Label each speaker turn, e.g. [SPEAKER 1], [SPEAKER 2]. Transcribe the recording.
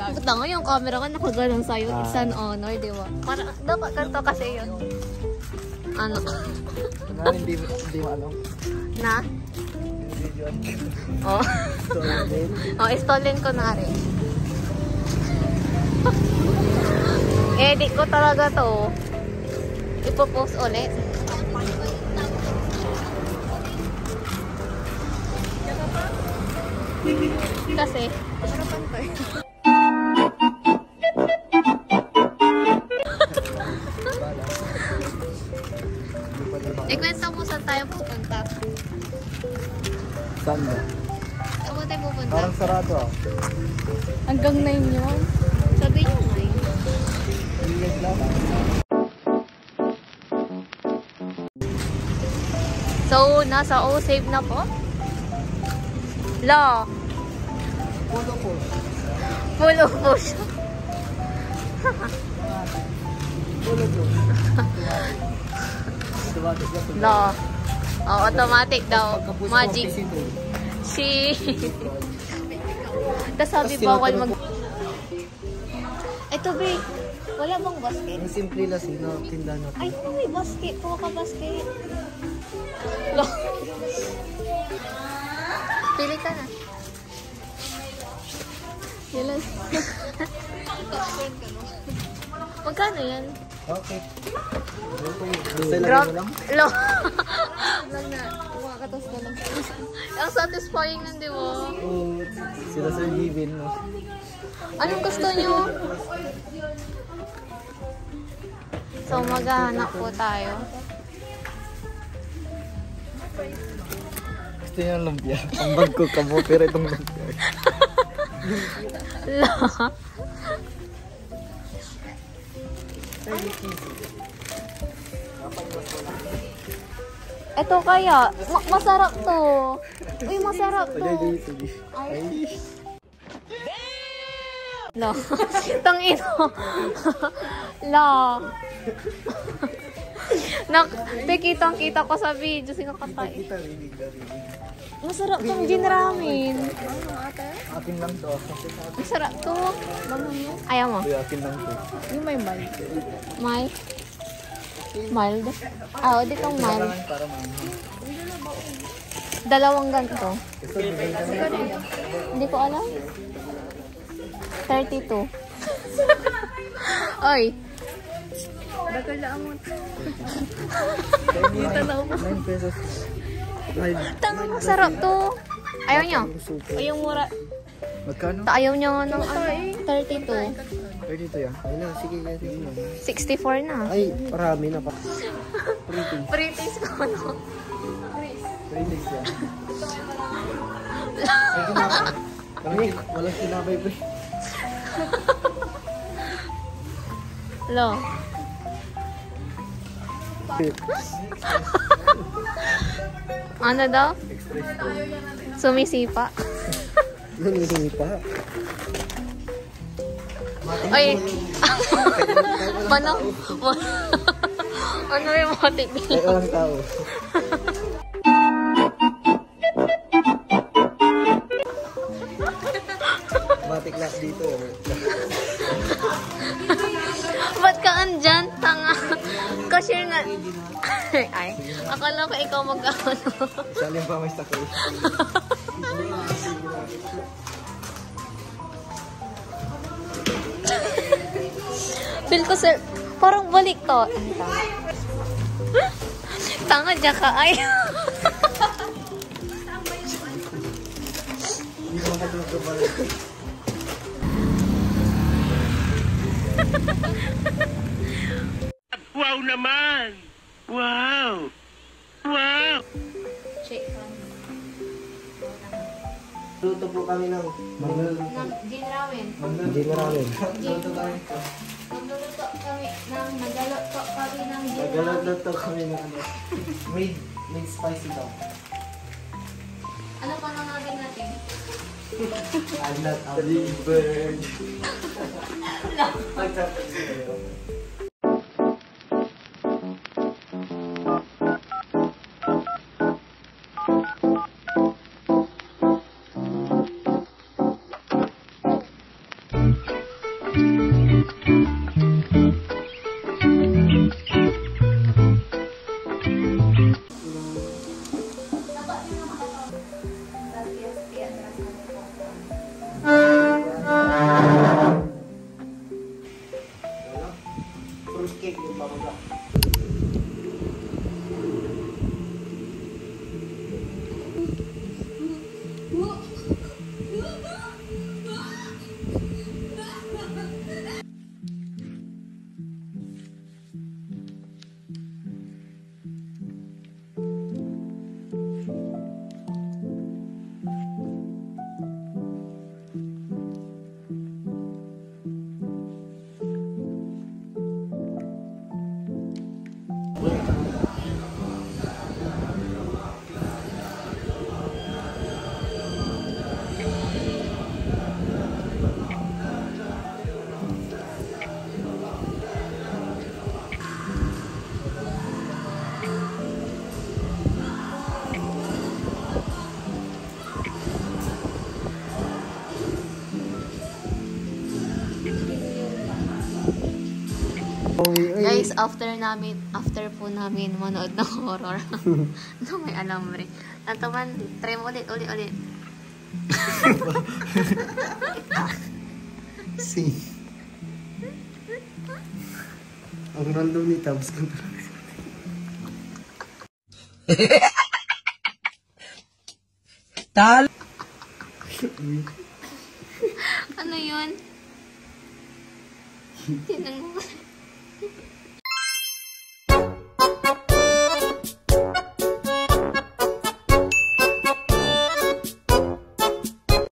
[SPEAKER 1] Buta nga yung camera ka nakagalang sa'yo. It's an honor, di ba? Para, dapat ganito kasi yun. Ano?
[SPEAKER 2] Hindi mo alam.
[SPEAKER 1] Na? Oh. Oh, istolin ko na rin. Edit ko talaga to. Ipopost ulit. Kasi ikwento mo saan tayo pupunta.
[SPEAKER 2] Saan ba?
[SPEAKER 1] Saan mo tayo pupunta?
[SPEAKER 2] Parang sarado ah.
[SPEAKER 1] Hanggang 9 yun. Sabi nyo 9. So, nasa O-Save na po. La.
[SPEAKER 2] Pulo push.
[SPEAKER 1] Pulo push.
[SPEAKER 2] Pulo push.
[SPEAKER 1] La. Oh, automatic daw. Magic. Si. Tapos sabi bawal mag... Ito, Bri. Wala bang basket?
[SPEAKER 2] Ang simple lang sino, tindahan natin.
[SPEAKER 1] Ay, may basket. Kuha ka basket. La. Pili ka na. Yalas. Magkano yan?
[SPEAKER 2] Okay.
[SPEAKER 1] Drop. Lo. Lang na. Kumakatos na lang. Ang satisfying nun, di ba?
[SPEAKER 2] Oo. Sila Sir Given, no?
[SPEAKER 1] Anong gusto nyo? So, maghahanap po tayo.
[SPEAKER 2] Gusto niya ng lumpia. Ang bag ko kamo, pero itong lumpia.
[SPEAKER 1] La. Ito kaya, masarap to. Uy, masarap to. Ay. La. Tang ino. La. Kitang-kita ko sa video. Sino katayin? Masarap tong gin ramen.
[SPEAKER 2] Akin lang to.
[SPEAKER 1] Masarap to. Ayaw mo?
[SPEAKER 2] Akin lang to.
[SPEAKER 1] Yung may mild. May? Mild? Ah, di tong mild.
[SPEAKER 2] Para mami.
[SPEAKER 1] Dalawang ganito. Hindi ko alam. 32. Oy. Dagala mo. Dito na mo.
[SPEAKER 2] 9 pesos.
[SPEAKER 1] Tangan masarap to. Ayaw nyo? Ayaw mura.
[SPEAKER 2] Magkano?
[SPEAKER 1] Ayaw nyo nga ng 32.
[SPEAKER 2] 32 yan. Ay na, sige.
[SPEAKER 1] 64 na.
[SPEAKER 2] Ay, marami na pa.
[SPEAKER 1] Pretties ko, no?
[SPEAKER 2] Pretties yan. Ay, kami, walang sinabay pre.
[SPEAKER 1] Lo. Ano daw? Sumisipa.
[SPEAKER 2] Lumisipa.
[SPEAKER 1] Ay. Manang. Ano yung motive?
[SPEAKER 2] Ay, walang tao. Matik lang dito.
[SPEAKER 1] Ba't ka andyan? Tanga. Cashier nga. Ay, akala ko ikaw mag-ano.
[SPEAKER 2] Saling pa may sakay.
[SPEAKER 1] Feel ko sir, parang balik to. Tanga dyan ka. Ay.
[SPEAKER 2] Hindi ko makatuto ba?
[SPEAKER 3] Wow naman! Wow! Wow!
[SPEAKER 1] Shake
[SPEAKER 2] Luto po kami ng
[SPEAKER 1] gin ramen.
[SPEAKER 2] Gin ramen.
[SPEAKER 1] Luto kami ng nagaloto kami ng gin ramen.
[SPEAKER 2] Nagalato kami ng ano. Made spicy daw.
[SPEAKER 1] Ano pa nangagal natin?
[SPEAKER 2] I'm not a bird. Pagsasabi kayo.
[SPEAKER 1] Guys, after po namin manood ng horror. No, may alambre. Tantaman, try mo ulit.
[SPEAKER 2] Si. Ang random ni Tabs. Tal.
[SPEAKER 1] Ano yun? Tinan mo.